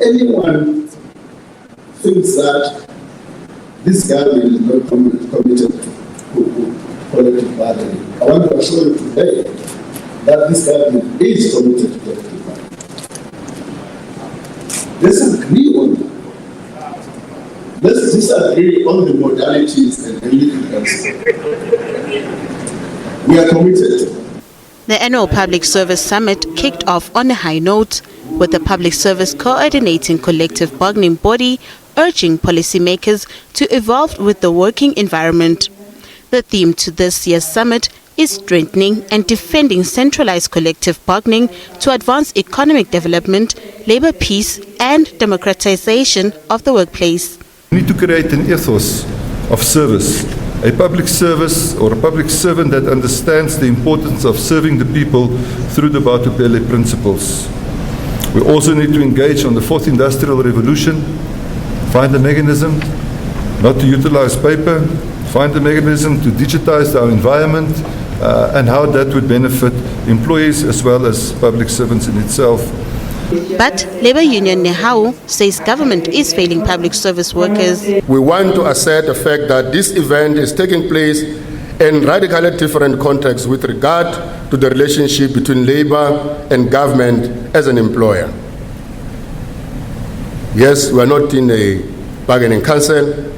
anyone thinks that this government is not committed to collective bargaining, I want to assure you today that this government is committed to collective bargaining. Let's agree on that. Let's disagree on the modalities and the legals. We are committed. The annual Public Service Summit kicked off on a high note, with the Public Service Coordinating Collective Bargaining Body urging policymakers to evolve with the working environment. The theme to this year's summit is strengthening and defending centralized collective bargaining to advance economic development, labor peace, and democratization of the workplace. We need to create an ethos of service, a public service or a public servant that understands the importance of serving the people through the Boutepele principles. We also need to engage on the fourth industrial revolution, find a mechanism not to utilize paper, find a mechanism to digitize our environment, and how that would benefit employees as well as public servants in itself. But Labour Union Nehau says government is failing public service workers. We want to assert the fact that this event is taking place in radically different contexts with regard to the relationship between Labour and government as an employer. Yes, we are not in a bargaining council,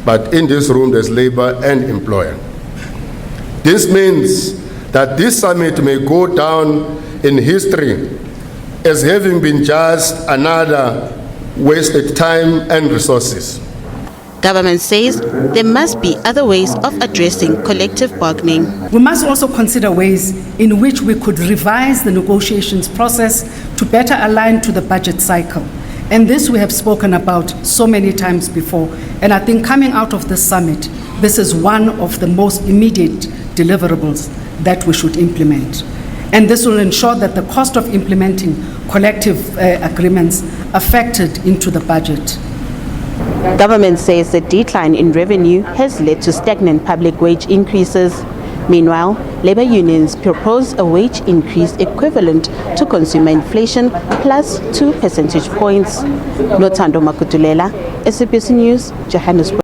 but in this room there's Labour and employer. This means that this summit may go down in history as having been just another wasted time and resources. Government says there must be other ways of addressing collective bargaining. We must also consider ways in which we could revise the negotiations process to better align to the budget cycle. And this we have spoken about so many times before. And I think coming out of this summit, this is one of the most immediate deliverables that we should implement. And this will ensure that the cost of implementing collective agreements are factored into the budget. Government says the decline in revenue has led to stagnant public wage increases. Meanwhile, labor unions propose a wage increase equivalent to consumer inflation plus 2 percentage points. Nothando Makutulela, SABC News, Johannesburg.